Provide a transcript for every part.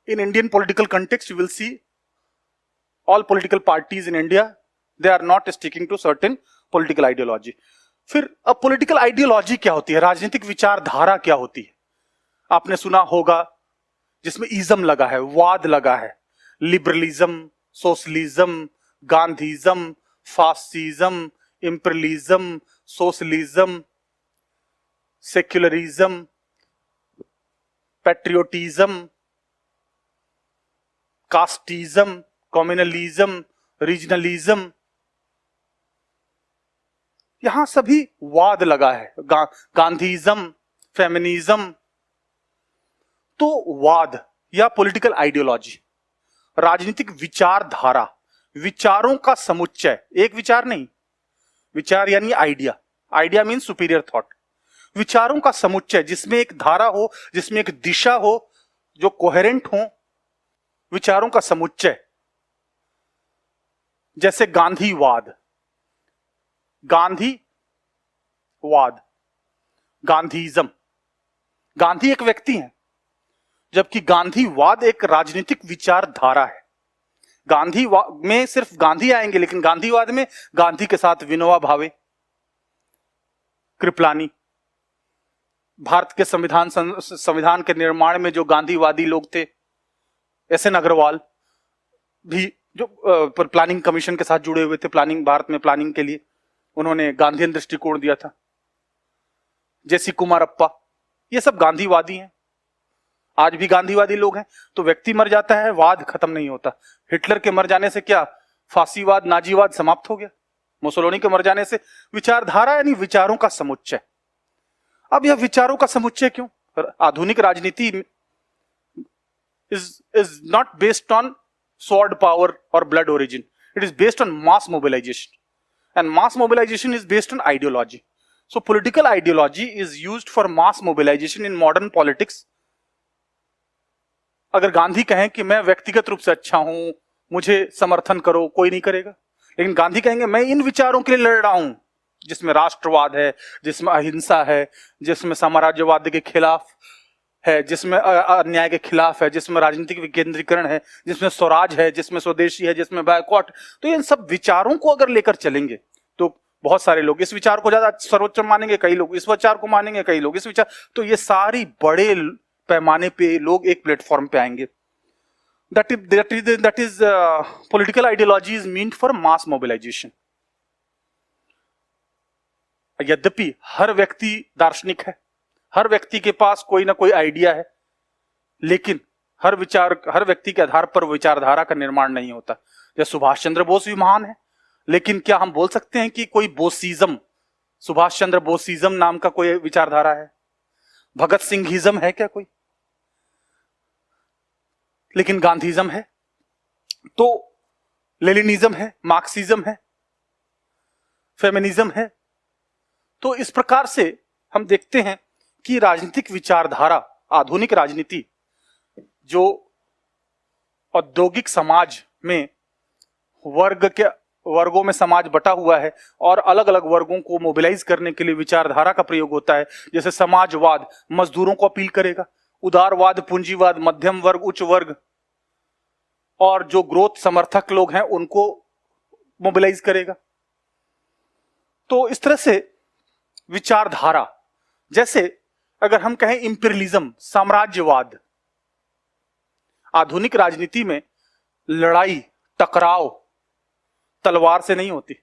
in Indian political context, you will see all political parties in India, they are not sticking to certain political ideology. फिर अब political ideology क्या होती है, राजनीतिक विचारधारा क्या होती है? आपने सुना होगा जिसमें इज्म लगा है, वाद लगा है, liberalism, socialism, Gandhism, fascism, imperialism, socialism, secularism, patriotism, casteism, communalism, regionalism, यहां सभी वाद लगा है, गांधीज्म, फेमिनिज्म। तो वाद या पॉलिटिकल आइडियोलॉजी, राजनीतिक विचारधारा, विचारों का समुच्चय, एक विचार नहीं, विचार यानी idea, idea mean superior thought, विचारों का समुच्चय जिसमें एक धारा हो, जिसमें एक दिशा हो, जो कोहेरेंट हो, विचारों का समुच्चय। जैसे गांधीवाद, गांधीवाद, गांधीज्म, गांधी एक व्यक्ति है, जबकि गांधीवाद एक राजनीतिक विचारधारा है। गांधीवाद में सिर्फ गांधी आएंगे, लेकिन गांधीवाद में गांधी के साथ विनोबा भावे, कृपलानी, भारत के संविधान के निर्माण में जो गांधीवादी लोग थे, एस एन अग्रवाल भी जो प्लानिंग कमीशन के साथ जुड़े हुए थे, प्लानिंग, भारत में प्लानिंग के लिए उन्होंने गांधीयन दृष्टिकोण दिया था, जेसी कुमारप्पा, ये सब गांधीवादी हैं। आज भी गांधीवादी लोग हैं। तो व्यक्ति मर जाता है, वाद खत्म नहीं होता। हिटलर के मर जाने से क्या फासीवाद, नाजीवाद समाप्त हो गया? मुसोलिनी के मर जाने से विचारधारा यानी विचारों का समुच्चय। अब यह विचारों का समुच्चय क्यों? आधुनिक राजनीति is not based on sword power or blood origin. It is based on mass mobilization, and mass mobilization is based on ideology. So political ideology is used for mass mobilization in modern politics. अगर गांधी कहें कि मैं व्यक्तिगत रूप से अच्छा हूं, मुझे समर्थन करो, कोई नहीं करेगा। लेकिन गांधी कहेंगे मैं इन विचारों के लिए लड़ रहा हूं, जिसमें राष्ट्रवाद है, जिसमें अहिंसा है, जिसमें साम्राज्यवाद के खिलाफ है, जिसमें अन्याय के खिलाफ है, जिसमें राजनीतिक विकेंद्रीकरण है, जिसमें स्वराज है, जिसमें स्वदेशी है, जिसमें बायकॉट। तो इन सब विचारों को अगर लेकर चलेंगे तो बहुत सारे लोग इस विचार को ज्यादा सर्वोच्च मानेंगे, कई लोग इस विचार को मानेंगे, कई लोग इस विचार। तो ये सारी बड़े पैमाने पे लोग एक प्लेटफॉर्म पे आएंगे। that is political ideology is meant for mass mobilization. यद्यपि हर व्यक्ति दार्शनिक है, हर व्यक्ति के पास कोई ना कोई आइडिया है, लेकिन हर व्यक्ति के आधार पर विचारधारा का निर्माण नहीं होता। जैसे सुभाष चंद्र बोस भी महान है, लेकिन क्या हम बोल सकते हैं कि कोई बोसिज्म, सुभाष चंद्र बोसिज्म नाम का कोई विचारधारा है? भगत सिंहिज्म है क्या कोई? लेकिन गांधीज्म है, तो लेनिनिज्म है, मार्क्सिज्म है, फेमिनिज्म है। तो इस प्रकार से हम देखते हैं कि राजनीतिक विचारधारा, आधुनिक राजनीति जो औद्योगिक समाज में वर्गों में समाज बटा हुआ है और अलग अलग वर्गों को मोबिलाइज करने के लिए विचारधारा का प्रयोग होता है। जैसे समाजवाद मजदूरों को अपील करेगा, उदारवाद पूंजीवाद मध्यम वर्ग, उच्च वर्ग और जो ग्रोथ समर्थक लोग हैं उनको मोबिलाइज करेगा। तो इस तरह से विचारधारा, जैसे अगर हम कहें इंपीरियलिज्म, साम्राज्यवाद, आधुनिक राजनीति में लड़ाई, टकराव तलवार से नहीं होती,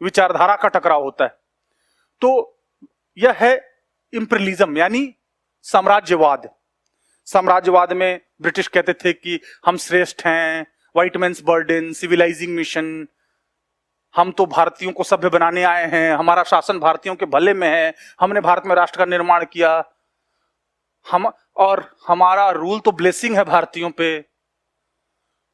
विचारधारा का टकराव होता है। तो यह है इंपीरियलिज्म यानी साम्राज्यवाद। साम्राज्यवाद में ब्रिटिश कहते थे कि हम श्रेष्ठ हैं, white man's burden, civilising mission, हम तो भारतीयों को सभ्य बनाने आए हैं, हमारा शासन भारतीयों के भले में है, हमने भारत में राष्ट्र का निर्माण किया, और हमारा रूल तो ब्लेसिंग है भारतीयों पे।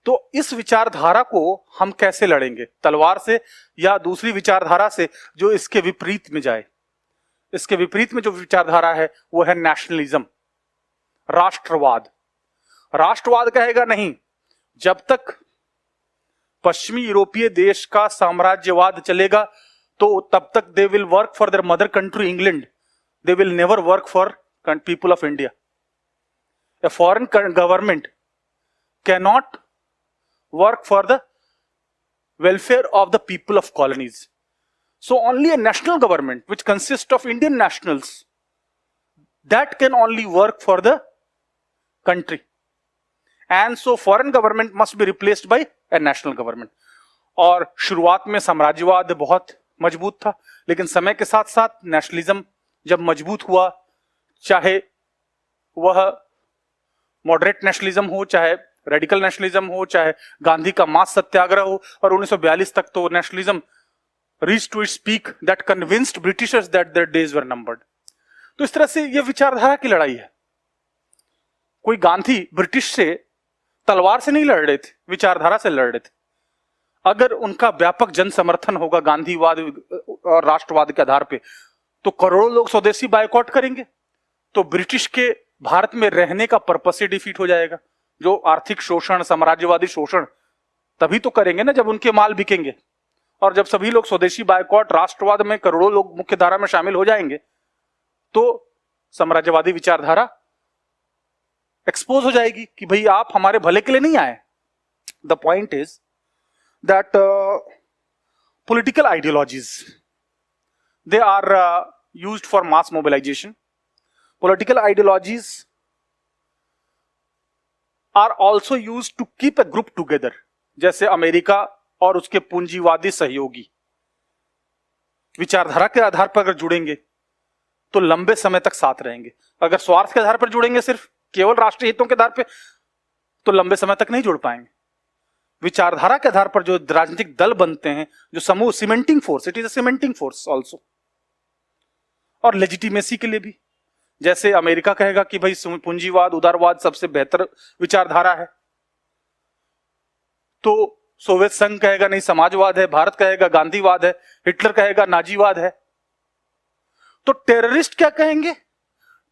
तो इस विचारधारा को हम कैसे लड़ेंगे? तलवार से या दूसरी विचारधारा से जो इसके विपरीत में जाए? इसके विपरीत में जो विचारधारा है वो है नेशनलिज्म, राष्ट्रवाद। राष्ट्रवाद कहेगा नहीं, जब तक पश्चिमी यूरोपीय देश का साम्राज्यवाद चलेगा तो तब तक they will work for their mother country England, they will never work for people of India. A foreign government cannot work for the welfare of the people of colonies. So only a national government which consists of Indian nationals, that can only work for the country. And so foreign government must be replaced by a national government. और शुरुआत में साम्राज्यवाद बहुत मजबूत था, लेकिन समय के साथ साथ नेशनलिज्म जब मजबूत हुआ, चाहे वह मॉडरेट नेशनलिज्म हो, चाहे रेडिकल नेशनलिज्म हो, चाहे गांधी का मास सत्याग्रह हो, और 1942 तक तो nationalism reached to its peak that convinced Britishers that their days were numbered. तो इस तरह से यह विचारधारा की लड़ाई है. कोई गांधी ब्रिटिश से तलवार से नहीं लड़ रहे थे, विचारधारा से लड़ रहे थे. अगर उनका व्यापक जन समर्थन होगा गांधीवाद और राष्ट्रवाद के आधार पे, तो करोड़ों लोग स्वदेशी बायकॉट करेंगे, तो ब्रिटिश के भारत में रहने का पर्पस ही डिफीट हो जाएगा. जो आर्थिक शोषण, साम्राज्यवादी शोषण तभी तो करेंगे ना जब उनके माल बिकेंगे. और जब सभी लोग स्वदेशी बायकॉट, राष्ट्रवाद में करोड़ों लोग मुख्य धारा में शामिल हो जाएंगे, तो साम्राज्यवादी विचारधारा एक्सपोज हो जाएगी कि भाई आप हमारे भले के लिए नहीं आए. The point is that political ideologies, they are used for mass mobilization. Political ideologies are also used to keep a group together. जैसे अमेरिका और उसके पूंजीवादी सहयोगी विचारधारा के आधार पर अगर जुड़ेंगे तो लंबे समय तक साथ रहेंगे. अगर स्वार्थ के आधार पर जुड़ेंगे, सिर्फ केवल राष्ट्रीय हितों के आधार पर, तो लंबे समय तक नहीं जुड़ पाएंगे. विचारधारा के आधार पर जो राजनीतिक दल बनते हैं, जो समूह, cementing force, it is a cementing force also. और लेजिटिमेसी के लिए भी, जैसे अमेरिका कहेगा कि भाई पूंजीवाद, उदारवाद सबसे बेहतर विचारधारा है, तो सोवियत संघ कहेगा नहीं समाजवाद है, भारत कहेगा गांधीवाद है, हिटलर कहेगा नाजीवाद है. तो टेररिस्ट क्या कहेंगे?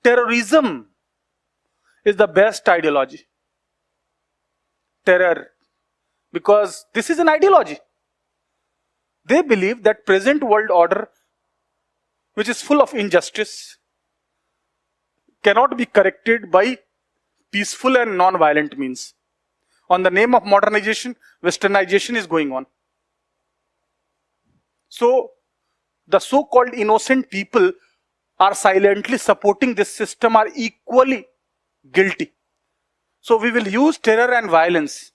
Terrorism is the best ideology. Terror, because this is an ideology. They believe that present world order, which is full of injustice, cannot be corrected by peaceful and non-violent means. On the name of modernization, westernization is going on. So the so-called innocent people are silently supporting this system, are equally guilty. So we will use terror and violence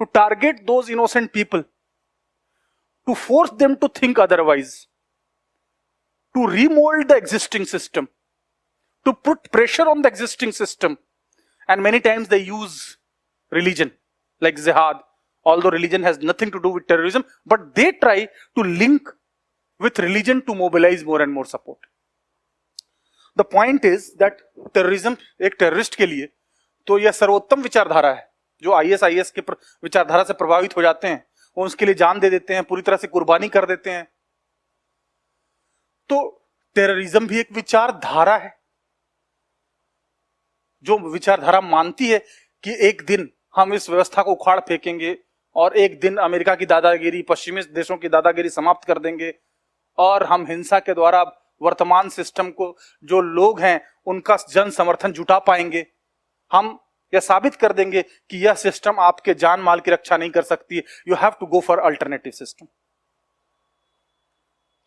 to target those innocent people, to force them to think otherwise, to remold the existing system, to put pressure on the existing system. And many times they use religion, like jihad, although religion has nothing to do with terrorism, but they try to link with religion to mobilize more and more support. The point is that terrorism, एक terrorist के लिए तो यह सर्वोत्तम विचारधारा है. जो ISIS के विचारधारा से प्रभावित हो जाते हैं, वो उसके लिए जान दे देते हैं, पूरी तरह से कुर्बानी कर देते हैं. तो टेररिज्म भी एक विचारधारा है, जो विचारधारा मानती है कि एक दिन हम इस व्यवस्था को उखाड़ फेंकेंगे और एक दिन अमेरिका की दादागिरी, पश्चिमी देशों की दादागिरी समाप्त कर देंगे और हम हिंसा के द्वारा वर्तमान सिस्टम को, जो लोग हैं उनका जन समर्थन जुटा पाएंगे. हम यह साबित कर देंगे कि यह सिस्टम आपके जान माल की रक्षा नहीं कर सकती है. You have to go for alternative system.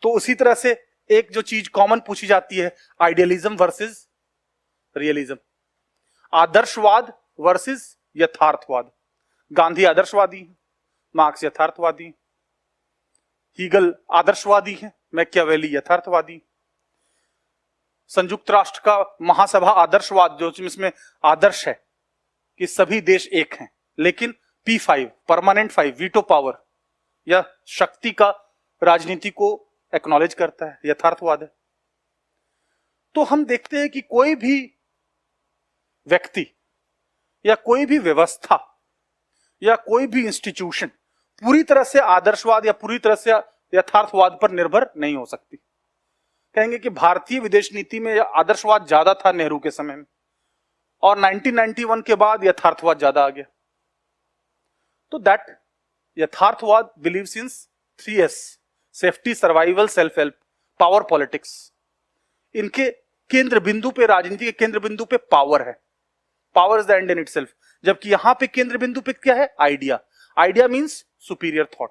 तो उसी तरह से एक जो चीज कॉमन पूछी जाती है, आइडियलिज्म वर्सेस रियलिज्म, आदर्शवाद वर्सेस यथार्थवाद. गांधी आदर्शवादी है, मार्क्स यथार्थवादी, हीगल आदर्शवादी है, मैकियावेली यथार्थवादी. संयुक्त राष्ट्र का महासभा आदर्शवाद, जो जिसमें आदर्श है कि सभी देश एक हैं, लेकिन P5 परमानेंट 5 वीटो पावर या शक्ति का राजनीति को एक्नॉलेज करता है, यथार्थवाद है. तो हम देखते हैं कि कोई भी व्यक्ति या कोई भी व्यवस्था या कोई भी इंस्टीट्यूशन पूरी तरह से आदर्शवाद या पूरी तरह से यथार्थवाद पर निर्भर नहीं हो सकती. कहेंगे कि भारतीय विदेश नीति में आदर्शवाद ज्यादा था नेहरू के समय में, और 1991 के बाद यथार्थवाद ज्यादा आ गया. तो दैट यथार्थवाद believes in 3S, safety, survival, self help, power politics. इनके केंद्र बिंदु पे, राजनीति के केंद्र बिंदु पे पावर है. Power is the and in itself, जबकि यहां पे केंद्र बिंदु पे क्या है? Idea. Idea means superior thought.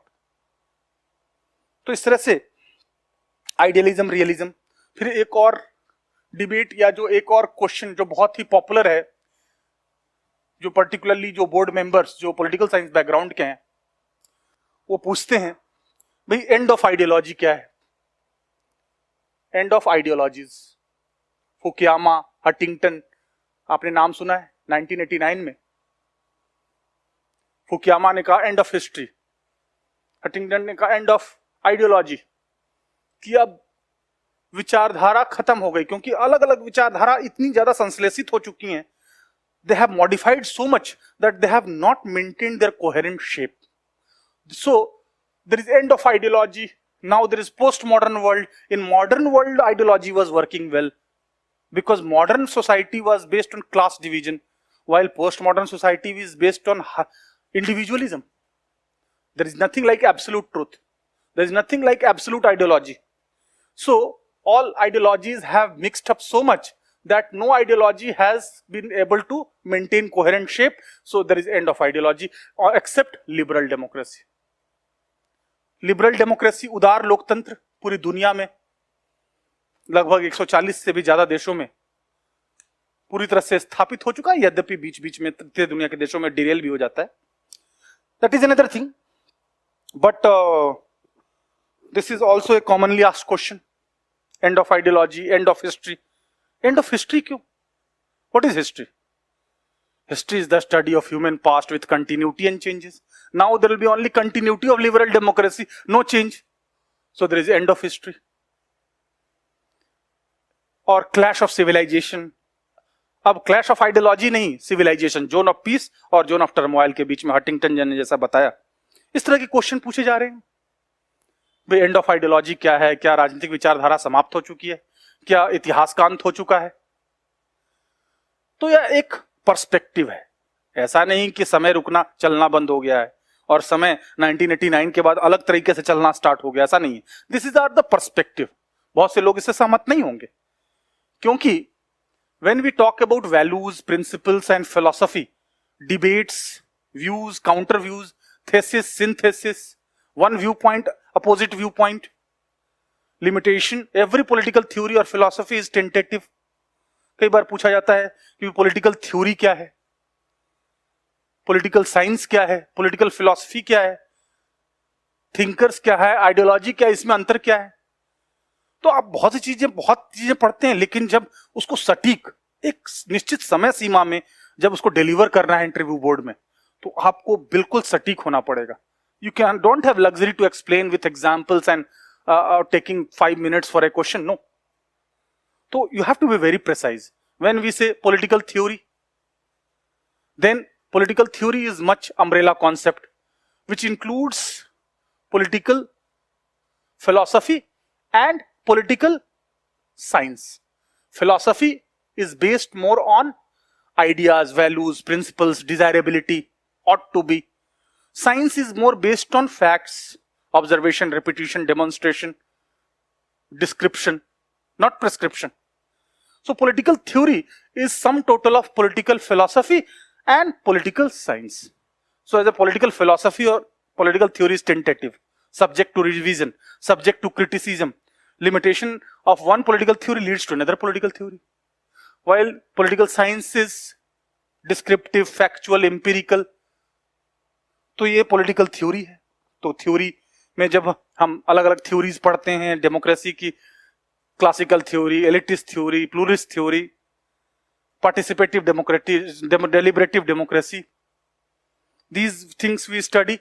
तो इस तरह से आइडियलिज्म, रियलिज्म। फिर एक और डिबेट या जो एक और क्वेश्चन जो बहुत ही पॉपुलर है, जो पर्टिकुलरली जो बोर्ड मेंबर्स जो पॉलिटिकल साइंस बैकग्राउंड के हैं वो पूछते हैं, भाई एंड ऑफ आइडियोलॉजी क्या है? End of ideologies, Fukuyama, Huntington, आपने नाम सुना है 1989 में। फुकुयामा ने कहा एंड ऑफ हिस्ट्री, हंटिंगटन ने कहा एंड ऑफ आइडियोलॉजी, कि अब विचारधारा खत्म हो गई, क्योंकि अलग अलग विचारधारा इतनी ज्यादा संश्लेषित हो चुकी हैं, they have modified so much that they have not maintained their coherent shape. So there is end of ideology. Now there is postmodern world. In modern world, ideology was working well because modern society was based on class division, while postmodern society is based on individualism. There is nothing like absolute truth. There is nothing like absolute ideology. So all ideologies have mixed up so much that no ideology has been able to maintain coherent shape. So there is end of ideology, except liberal democracy. Liberal democracy, उदार लोकतंत्र पूरी दुनिया में लगभग 140 से भी ज्यादा देशों में पूरी तरह से स्थापित हो चुका है, यद्यपि बीच बीच में तृतीय दुनिया के देशों में डिरेल भी हो जाता है। That is another thing, but this is also a commonly asked question, end of ideology, end of history. End of history क्यों? What is history? History is the study of human past with continuity and changes. Now there will be only continuity of liberal democracy, no change. So there is end of history. Or clash of civilization. अब clash of ideology नहीं, civilization, zone of peace और zone of turmoil के बीच में Huntington ने जैसा बताया, इस तरह के क्वेश्चन पूछे जा रहे हैं। भाई एंड ऑफ आइडियोलॉजी क्या है? क्या राजनीतिक विचारधारा समाप्त हो चुकी है? क्या इतिहास का अंत हो चुका है? तो यह एक पर्सपेक्टिव है, ऐसा नहीं कि समय रुकना, चलना बंद हो गया है और समय 1989 के बाद अलग तरीके से चलना स्टार्ट हो गया, ऐसा नहीं है। This is are the perspective. बहुत से लोग इससे सहमत नहीं होंगे, क्योंकि when we talk about values, principles and philosophy, debates, views, counter views, thesis, synthesis, one view point, opposite view point, limitation, every political theory और फिलॉसफी इज टेंटेटिव। कई बार पूछा जाता है कि पॉलिटिकल थ्योरी क्या है, पॉलिटिकल साइंस क्या है, पॉलिटिकल फिलॉसफी क्या है, थिंकर्स क्या है, आइडियोलॉजी क्या है, इसमें अंतर क्या है? तो आप बहुत चीजें पढ़ते हैं, लेकिन जब उसको सटीक एक निश्चित समय सीमा में जब उसको डिलीवर करना है इंटरव्यू बोर्ड में, तो आपको बिल्कुल सटीक होना पड़ेगा। You can don't have luxury to explain with examples and taking 5 minutes for a question, no. So you have to be very precise. When we say political theory, then political theory is much umbrella concept, which includes political philosophy and political science. Philosophy is based more on ideas, values, principles, desirability, ought to be. Science is more based on facts, observation, repetition, demonstration, description, not prescription. So political theory is sum total of political philosophy and political science. So as a political philosophy or political theory is tentative, subject to revision, subject to criticism. Limitation of one political theory leads to another political theory. While political science is descriptive, factual, empirical, तो ये political theory है। तो theory में जब हम अलग अलग theories पढ़ते हैं, डेमोक्रेसी की classical theory, elitist theory, pluralist theory, participative democracy, deliberative democracy, these things we study